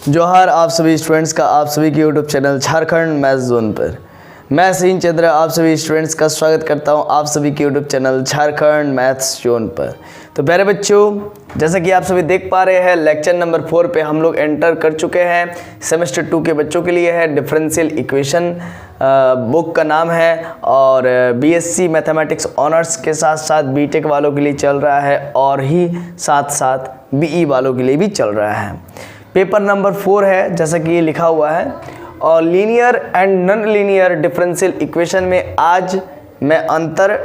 जोहार आप सभी स्टूडेंट्स का आप सभी के YouTube channel Jharkhand maths zone पर मैं सिंह चंद्र आप सभी स्टूडेंट्स का स्वागत करता हूं आप सभी के YouTube channel Jharkhand maths zone पर। तो प्यारे बच्चों, जैसा कि आप सभी देख पा रहे हैं, लेक्चर नंबर 4 पे हम लोग एंटर कर चुके हैं। सेमेस्टर 2 के बच्चों के लिए है डिफरेंशियल इक्वेशन, बुक का नाम है, और बीएससी मैथमेटिक्स ऑनर्स के साथ साथ बीटेक वालों के लिए चल रहा है और ही साथ साथ बीई वालों के लिए भी चल रहा है। पेपर नंबर 4 है जैसा कि ये लिखा हुआ है। और linear and non linear differential equation में आज मैं अंतर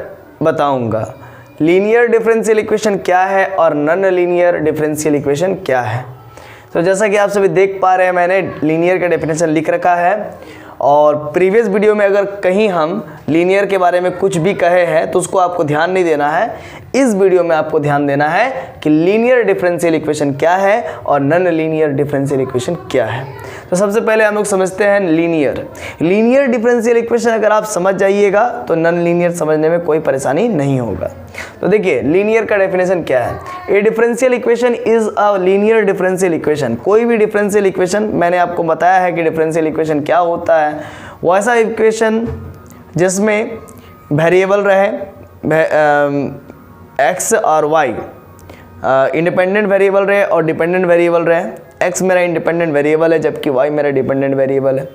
बताऊंगा। लीनियर डिफरेंशियल इक्वेशन क्या है और नॉन लीनियर डिफरेंशियल इक्वेशन क्या है। तो जैसा कि आप सभी देख पा रहे हैं, मैंने लीनियर का डेफिनेशन लिख रखा है, और प्रीवियस वीडियो में अगर कहीं हम लीनियर के बारे में कुछ भी कहे हैं तो उसको आपको ध्यान नहीं देना है। इस वीडियो में आपको ध्यान देना है कि लीनियर डिफरेंशियल इक्वेशन क्या है और नॉन लीनियर डिफरेंशियल इक्वेशन क्या है। तो सबसे पहले हम लोग समझते हैं लीनियर डिफरेंशियल इक्वेशन। अगर आप समझ जाइएगा तो नॉन लीनियर समझने में कोई परेशानी नहीं होगा। तो देखिए, लीनियर का डेफिनेशन क्या है। ए differential equation is a linear differential equation. कोई भी डिफरेंशियल इक्वेशन, मैंने आपको बताया है कि डिफरेंशियल इक्वेशन क्या होता है, वो ऐसा इक्वेशन जिसमें वेरिएबल रहे एक्स और वाई, इंडिपेंडेंट वेरिएबल रहे और डिपेंडेंट वेरिएबल रहे। एक्स मेरा इंडिपेंडेंट वेरिएबल है जबकि वाई मेरा डिपेंडेंट वेरिएबल है,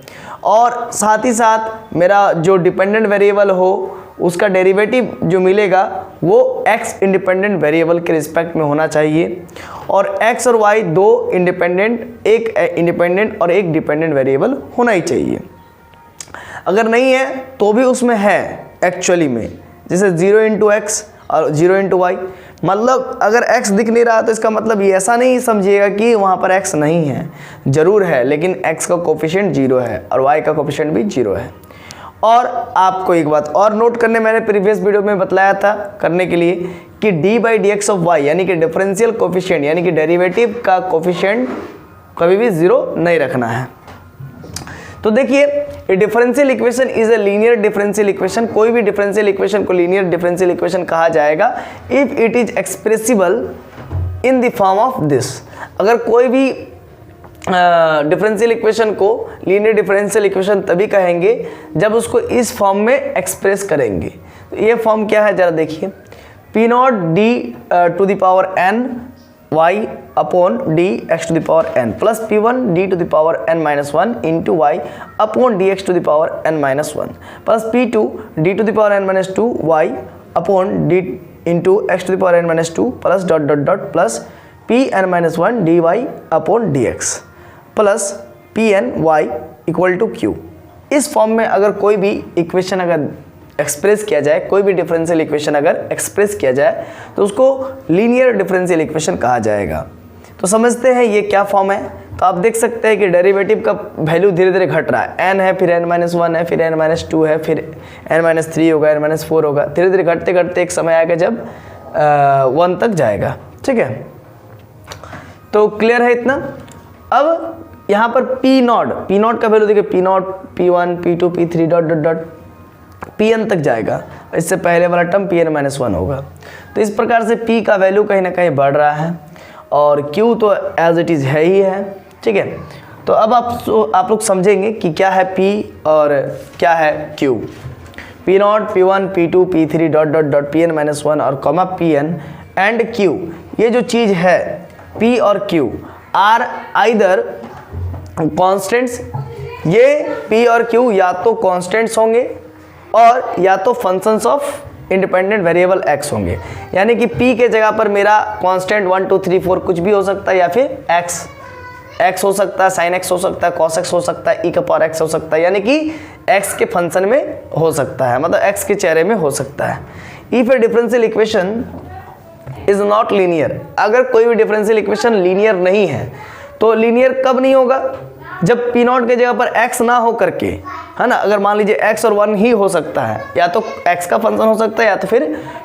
और साथ ही साथ मेरा जो डिपेंडेंट वेरिएबल हो उसका डेरिवेटिव जो मिलेगा वो एक्स इंडिपेंडेंट वेरिएबल के रिस्पेक्ट में होना चाहिए, और एक्स और वाई दो इंडिपेंडेंट, एक इंडिपेंडेंट और एक डिपेंडेंट वेरिएबल होना ही चाहिए। अगर नहीं है तो भी उसमें है एक्चुअली में, जैसे 0 इंटू एक्स और 0 इंटू वाई। मतलब अगर x दिख नहीं रहा तो इसका मतलब ये ऐसा नहीं समझिएगा कि वहाँ पर x नहीं है, ज़रूर है, लेकिन x का कोफिशिएंट 0 है और y का कोफिशिएंट भी 0 है। और आपको एक बात और नोट करने, मैंने प्रीवियस वीडियो में बताया था करने के लिए कि d/dx ऑफ y यानी कि डिफरेंशियल कोफिशिएंट यानी कि डेरिवेटिव का कोफिशिएंट कभी भी 0 नहीं रखना है। तो देखिए, ए differential equation is a linear differential equation. कोई भी डिफरेंशियल इक्वेशन को लीनियर डिफरेंशियल इक्वेशन कहा जाएगा if it is expressible in the form of this. अगर कोई भी डिफरेंशियल इक्वेशन को लीनियर डिफरेंशियल इक्वेशन तभी कहेंगे जब उसको इस फॉर्म में एक्सप्रेस करेंगे। तो ये फॉर्म क्या है जरा देखिए, P0 d to the power n y upon d x to the power n plus P1 d to the power n minus 1 into y upon d x to the power n minus 1 plus P2 d to the power n minus 2 y upon d into x to the power n minus 2 plus dot dot dot plus Pn minus 1 dy upon dx plus Pn y equal to q। इस form में अगर कोई भी equation अगर express किया जाए, कोई भी डिफरेंशियल इक्वेशन अगर एक्सप्रेस किया जाए तो उसको लीनियर डिफरेंशियल इक्वेशन कहा जाएगा। तो समझते हैं ये क्या फॉर्म है। तो आप देख सकते हैं कि डेरिवेटिव का वैल्यू धीरे धीरे घट रहा है। n है, फिर n-1 है, फिर n-2 है, फिर n-3 होगा, n-4 होगा, धीरे धीरे घटते घटते एक समय आएगा जब 1 तक जाएगा। ठीक है, तो क्लियर है इतना। अब यहाँ पर P0 का वैल्यू देखिए, P0, P1, P2, P3 dot dot dot Pn तक जाएगा। इससे पहले वाला टर्म Pn-1 होगा। तो इस प्रकार से P का वैल्यू कहीं ना कहीं बढ़ रहा है और Q तो एज इट इज़ है ही है। ठीक है, तो अब आप लोग समझेंगे कि क्या है P और क्या है Q। P0, P1, P2, P3 dot dot dot Pn-1 और कॉमा Pn एंड Q, ये जो चीज़ है P और Q आर आइदर कॉन्स्टेंट्स। ये P और Q या तो कॉन्स्टेंट्स होंगे और या तो functions of independent variable x होंगे। यानी कि P के जगह पर मेरा कांस्टेंट 1 2 3 4 कुछ भी हो सकता है, या फिर x हो सकता है, sin x हो सकता है, cos x हो सकता है, e का पावर x हो सकता है, यानी कि x के फंक्शन में हो सकता है, मतलब x के चेहरे में हो सकता है। If A differential equation is not linear, अगर कोई भी डिफरेंशियल इक्वेशन लीनियर नहीं है तो लीनियर कब नहीं होगा, जब P0 के जगह पर x ना हो करके, है ना। अगर मान लीजिए x और 1 ही हो सकता है, या तो x का फंक्शन हो सकता है, या तो फिर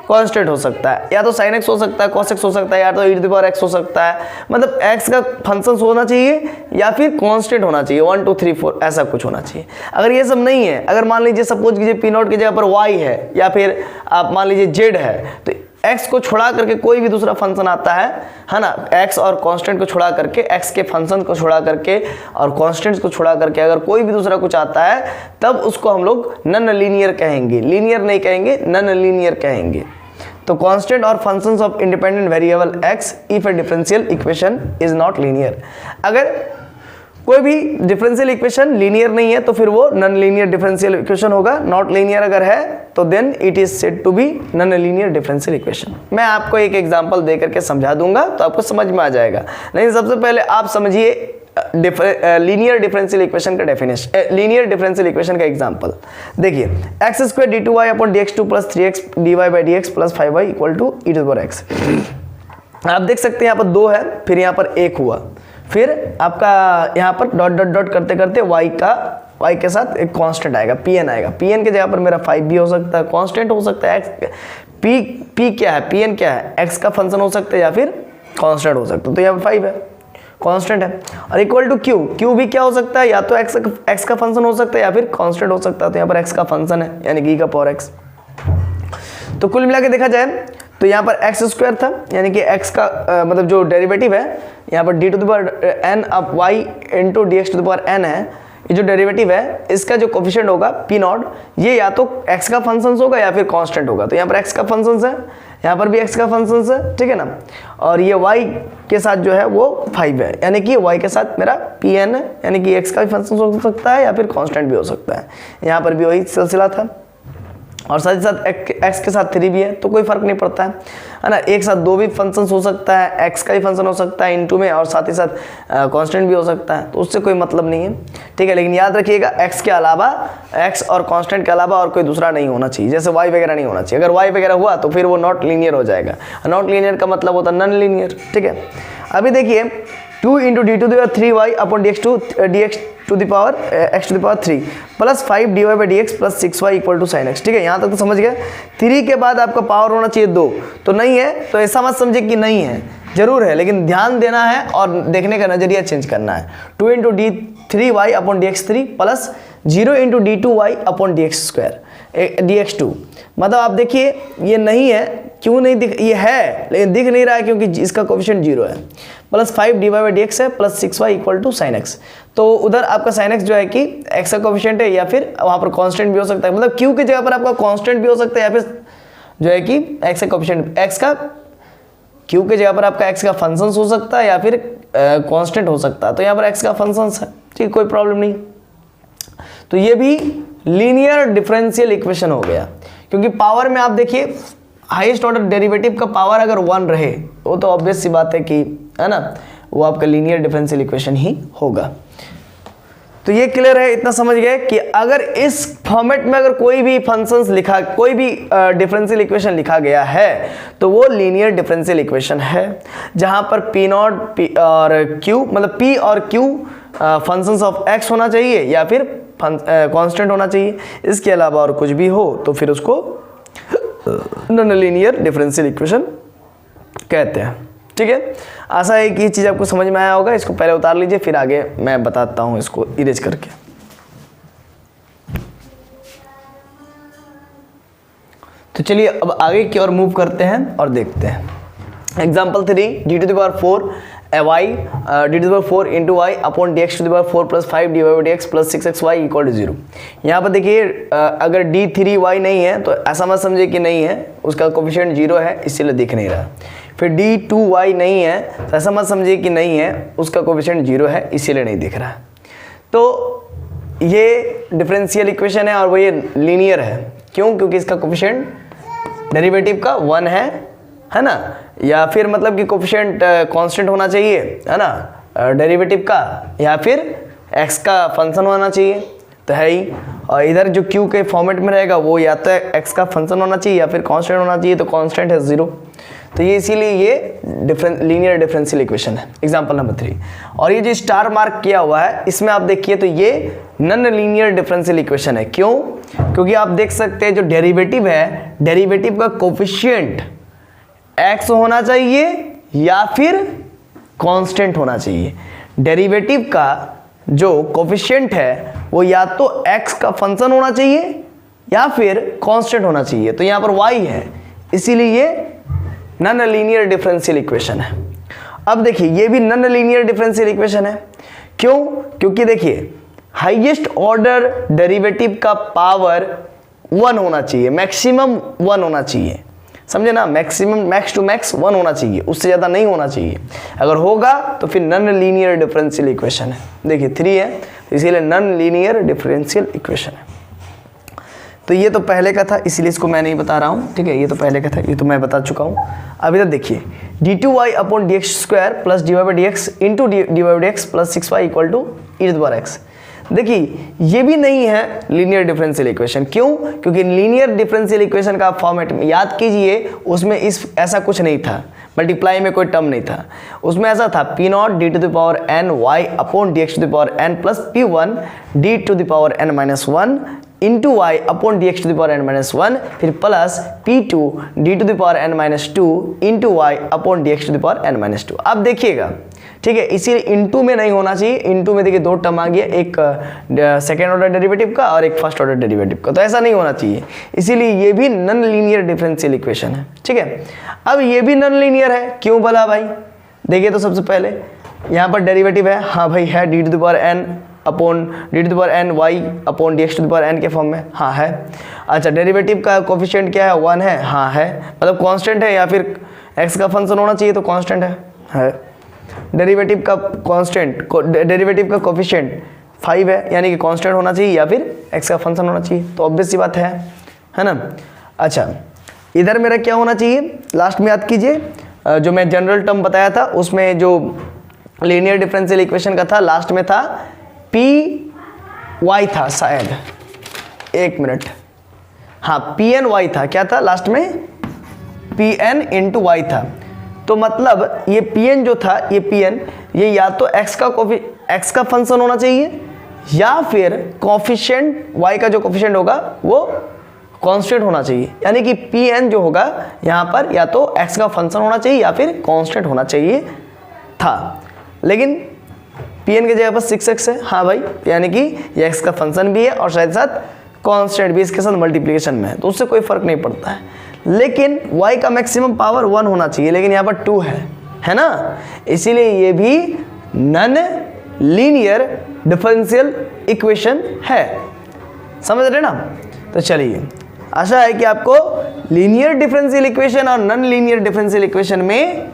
कांस्टेंट हो सकता है, या तो sin x हो सकता है, cos x हो सकता है, या तो e to the power x हो सकता है। मतलब x का फंक्शन होना चाहिए या फिर कांस्टेंट होना चाहिए, 1 2 3 4 ऐसा कुछ होना चाहिए। अगर ये सब नहीं है, अगर मान लीजिए सपोज कीजिए P0 की जगह पर y है या फिर आप मान लीजिए z है, तो x को छुड़ा करके कोई भी दूसरा फंक्शन आता है ना, x और कांस्टेंट को छुड़ा करके, x के फंक्शन को छुड़ा करके और कांस्टेंट्स को छुड़ा करके अगर कोई भी दूसरा कुछ आता है तब उसको हम लोग नॉन लीनियर कहेंगे, लीनियर नहीं कहेंगे, नॉन लीनियर कहेंगे। तो कांस्टेंट और functions of independent variable x if A differential equation is not linear. अगर कोई भी डिफरेंशियल इक्वेशन लीनियर नहीं है तो फिर वो नॉन लीनियर डिफरेंशियल इक्वेशन होगा। नॉट लीनियर अगर है तो then it is said to be non linear differential equation. मैं आपको एक एग्जांपल दे करके समझा दूंगा तो आपको समझ में आ जाएगा। लेकिन सबसे पहले आप समझिए लीनियर डिफरेंशियल इक्वेशन का डेफिनेशन, लीनियर डिफरेंशियल इक्वेशन का एग्जांपल देखिए। X square d two y upon d x two plus 3x d Y by D x plus 5y equal to e to the power x. आप देख सकते हैं यहाँ पर 2 है, फिर यहाँ पर 1 हुआ, फिर आपका यहाँ पर डॉट डॉट डॉट करते करते y के साथ एक कांस्टेंट आएगा, pn आएगा। pn के जगह पर मेरा 5 भी हो सकता है, कांस्टेंट हो सकता है, p क्या है, pn क्या है, x का फंक्शन हो सकता है या फिर कांस्टेंट हो सकता है। तो यहाँ पर 5 है, कांस्टेंट है। और इक्वल टू q भी क्या हो सकता है, या तो x का फंक्शन हो सकता है या फिर कांस्टेंट हो सकता है। तो यहाँ पर x का फंक्शन है यानी कि e का पावर x। तो कुल मिला के देखा जाए तो यहाँ पर एक्स स्क्वायर था यानी कि x का मतलब जो डेरिवेटिव है यहाँ पर d to the power n अब y into d x to the power n है, ये जो डेरिवेटिव है इसका जो कोफिशिएंट होगा p नॉट, ये या तो x का फंक्शन होगा या फिर कांस्टेंट होगा। तो यहाँ पर x का फंक्शन है, यहाँ पर भी x का फंक्शन है, ठीक है ना। और ये y के साथ जो है वो 5 है यानी कि y के साथ मेरा pn है यानी कि x का भी फंक्शन हो सकता है या फिर कांस्टेंट भी हो सकता है। यहाँ पर भी वही सिलसिला था। और साथ ही साथ x के साथ 3 भी है तो कोई फर्क नहीं पड़ता है ना। एक साथ 2 भी फंक्शन हो सकता है, x का भी फंक्शन हो सकता है इनटू में, और साथ ही साथ कांस्टेंट भी हो सकता है, तो उससे कोई मतलब नहीं है, ठीक है। लेकिन याद रखिएगा x के अलावा, x और कांस्टेंट के अलावा और कोई दूसरा नहीं होना चाहिए, जैसे y वगैरह नहीं होना चाहिए। अगर y वगैरह हुआ तो फिर वो नॉट लीनियर हो जाएगा। नॉट लीनियर का मतलब होता है नॉन लीनियर, ठीक है। अभी देखिए 2 into d to the power 3y upon d x to the power x to the power 3 plus 5 dy by D x plus 6y equal to sine x, ठीक है। यहाँ तक तो समझ गए। 3 के बाद आपका पावर होना चाहिए 2, तो नहीं है तो ऐसा मत समझे कि नहीं है, जरूर है, लेकिन ध्यान देना है और देखने का नजरिया चेंज करना है। 2 into D 3y upon d x 3 plus 0 into D 2y upon d x square D x 2। मतलब आप देखिए ये नहीं है, क्यों नहीं दिख, ये है लेकिन दिख नहीं रहा है क्योंकि इसका कोफिशिएंट 0 है। Plus 5 D Y by D X है plus 6y equal to sine X. तो उधर आपका साइन एक्स जो है कि x का कोफिशिएंट है या फिर वहाँ पर कांस्टेंट भी हो सकता है, मतलब q की जगह पर आपका कांस्टेंट भी हो सकता है या फिर जो है कि x का कोफिशिएंट, x का q के जगह पर आपका x का फंक्शन हो सकता है या फिर कांस्टेंट हो सकता है। तो यहाँ पर x का फंक्शन है, ठीक, कोई प्रॉब्लम नहीं। तो ये भी लीनियर डिफरेंशियल इक्वेशन हो गया, क्योंकि पावर में आप देखिए हाईएस्ट ऑर्डर डेरिवेटिव का पावर अगर 1 रहे वो तो ऑब्वियस सी बात है कि, है ना, वो आपका लीनियर डिफरेंशियल इक्वेशन ही होगा। तो ये क्लियर है, इतना समझ गए कि अगर इस फॉर्मेट में अगर कोई भी फंक्शंस लिखा, कोई भी डिफरेंशियल इक्वेशन लिखा गया है तो वो लीनियर डिफरेंशियल इक्वेशन है, जहां पर पी नॉट पी और क्यू, मतलब पी और क्यू फंक्शंस ऑफ एक्स होना चाहिए या फिर कांस्टेंट होना चाहिए। इसके अलावा और कुछ भी हो तो फिर उसको नॉन लीनियर डिफरेंशियल इक्वेशन कहते हैं, ठीक है। आशा है कि ये चीज़ आपको समझ में आया होगा। इसको पहले उतार लीजिए, फिर आगे मैं बताता हूँ इसको इरेज करके। तो चलिए अब आगे की ओर मूव करते हैं और देखते हैं। Example 3 d to the power 4 y d to the power 4 into y upon d x to the power 4 plus 5 D Y by D x plus 6xy equal to 0। यहाँ पर देखिए अगर d3y नहीं है तो ऐसा मत समझे कि नहीं है, उसका कोफिशिएंट 0 है इसीलिए दिख नहीं रहा। फिर d2y नहीं है तो ऐसा मत समझिए कि नहीं है, उसका कोफिशिएंट 0 है इसीलिए नहीं दिख रहा। तो ये डिफरेंशियल इक्वेशन है और वो ये लीनियर है, क्यों? क्योंकि इसका कोफिशिएंट डेरिवेटिव का 1 है ना, या फिर मतलब कि कोफिशिएंट कांस्टेंट होना चाहिए, है ना, डेरिवेटिव का, या फिर x का फंक्शन होना चाहिए, तो है ही। और इधर जो q के फॉर्मेट में रहेगा वो या तो x का फंक्शन होना चाहिए या फिर कांस्टेंट होना चाहिए, तो कांस्टेंट है 0। तो ये इसीलिए ये लीनियर डिफरेंशियल इक्वेशन है। Example number 3। और ये जो स्टार मार्क किया हुआ है इसमें आप देखिए तो ये नॉन लीनियर डिफरेंशियल इक्वेशन है। क्यों? क्योंकि आप देख सकते हैं जो डेरिवेटिव है, डेरिवेटिव का कोफिशिएंट x होना चाहिए या फिर कांस्टेंट होना चाहिए। डेरिवेटिव का जो कोफिशिएंट है वो या तो x का फंक्शन होना चाहिए या फिर कांस्टेंट होना चाहिए। तो यहाँ पर y है इसीलिए ये नॉन लीनियर डिफरेंशियल इक्वेशन है। अब देखिए ये भी नॉन लीनियर डिफरेंशियल इक्वेशन है। क्यों? क्योंकि देखिए हाईएस्ट ऑर्डर डेरिवेटिव का पावर 1 होना चाहिए, मैक्सिमम 1 होना चाहिए, समझे ना, मैक्सिमम मैक्स टू मैक्स 1 होना चाहिए, उससे ज़्यादा नहीं होना चाहिए। अगर होगा तो फिर नॉन लीनियर डिफरेंशियल इक्वेशन है। देखिए 3 है, इसीलिए नॉन लीनियर डिफरेंशियल इक्वेशन है। तो ये तो पहले का था, इसीलिए इसको मैं नहीं बता रहा हूँ, ठीक है, ये तो पहले का था, ये तो मैं बता चुका हूँ। अभी तक देखिए d2y upon dx² plus dy/dx into dy/dx plus 6y equal to e⁻x। देखिए ये भी नहीं है लीनियर डिफरेंशियल इक्वेशन। क्यों? क्योंकि लीनियर डिफरेंशियल इक्वेशन का फॉर्मेट में याद कीजिए, उसमें इस ऐसा कुछ नहीं था, मल्टीप्लाई में कोई टर्म नहीं था, उसमें ऐसा था p0 d⁻n y upon dx⁻n plus p1 d⁻n-1 into y upon dx⁻n-1 फिर plus p2 d⁻n-2 into y upon dx⁻n-2। अब देखिएगा, ठीक है, इसीलिए इंटू में नहीं होना चाहिए। इंटू में देखिए 2 टर्म आ गया, एक सेकेंड ऑर्डर डेरिवेटिव का और एक फर्स्ट ऑर्डर डेरिवेटिव का, तो ऐसा नहीं होना चाहिए, इसीलिए ये भी नॉन लीनियर डिफरेंशियल इक्वेशन है। ठीक है, अब ये भी नॉन लीनियर है। क्यों भला भाई? देखिए तो सबसे पहले यहाँ पर डेरिवेटिव है, हाँ भाई है, d⁻n upon d⁻n y upon dx⁻n के फॉर्म में, हाँ है। अच्छा, डेरिवेटिव का कोफिशिएंट क्या है? 1 है, हाँ है, मतलब कांस्टेंट है या फिर x का फंक्शन होना चाहिए तो कांस्टेंट है। डेरिवेटिव का कांस्टेंट, डेरिवेटिव का कोफिशिएंट 5 है, यानी कि कांस्टेंट होना चाहिए या फिर x का फंक्शन होना चाहिए, तो ऑब्वियस सी बात है ना। अच्छा, इधर मेरा क्या होना चाहिए? लास्ट में याद कीजिए, जो मैं जनरल टर्म बताया था उसमें जो लीनियर डिफरेंशियल इक्वेशन का था, लास्ट में था py था शायद, 1 मिनट, हाँ pny था, क्या था लास्ट में? pn इंटू y था। तो मतलब ये pn जो था, ये pn, ये या तो x का फंक्शन होना चाहिए या फिर कोफिशिएंट y का जो कोफिशिएंट होगा वो कांस्टेंट होना चाहिए, यानी कि pn जो होगा यहाँ पर या तो x का फंक्शन होना चाहिए या फिर कांस्टेंट होना चाहिए था। लेकिन pn की जगह पर 6x है, हाँ भाई, यानी कि ये x का फंक्शन भी है और शायद साथ कांस्टेंट भी इसके साथ मल्टीप्लिकेशन में है, तो उससे कोई फर्क नहीं पड़ता है। लेकिन y का मैक्सिमम पावर 1 होना चाहिए, लेकिन यहाँ पर 2 है ना, इसीलिए ये भी नॉन लीनियर डिफरेंशियल इक्वेशन है। समझ रहे ना? तो चलिए, आशा है कि आपको लीनियर डिफरेंशियल इक्वेशन और नॉन लीनियर डिफरेंशियल इक्वेशन में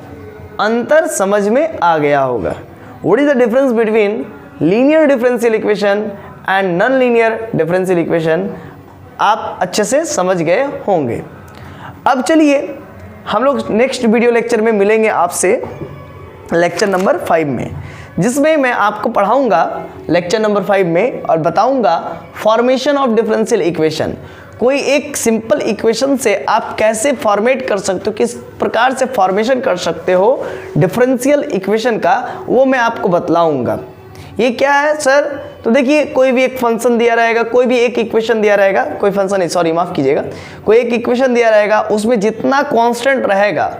अंतर समझ में आ गया होगा। What is the difference between linear differential equation and non linear differential equation आप अच्छे से समझ गए होंगे। अब चलिए हम लोग नेक्स्ट वीडियो लेक्चर में मिलेंगे आपसे, लेक्चर नंबर 5 में, जिसमें मैं आपको पढ़ाऊंगा लेक्चर नंबर 5 में और बताऊंगा फॉर्मेशन ऑफ डिफरेंशियल इक्वेशन। कोई एक सिंपल इक्वेशन से आप कैसे फॉर्मेट कर सकते हो, किस प्रकार से फॉर्मेशन कर सकते हो डिफरेंशियल इक्वेशन का, वो मैं आपको बतलाऊंगा। ये क्या है सर? तो देखिए, कोई भी एक फंक्शन दिया रहेगा, कोई भी एक इक्वेशन दिया रहेगा, कोई फंक्शन नहीं, सॉरी माफ कीजिएगा, कोई एक इक्वेशन दिया रहेगा, उसमें जितना कांस्टेंट रहेगा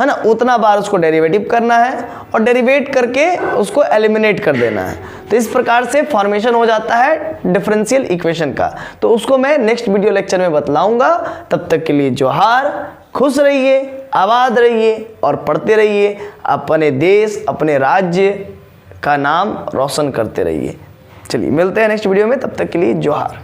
है ना, उतना बार उसको डेरिवेटिव करना है और डेरिवेट करके उसको एलिमिनेट कर देना है। तो इस प्रकार से फॉर्मेशन हो जाता है डिफरेंशियल इक्वेशन का। तो उसको मैं नेक्स्ट वीडियो लेक्चर में बतलाऊंगा। तब तक के लिए जोहार, खुश रहिए, आबाद रहिए और पढ़ते रहिए, अपने देश अपने राज्य का नाम रोशन करते रहिए। चलिए मिलते हैं नेक्स्ट वीडियो में, तब तक के लिए जोहार।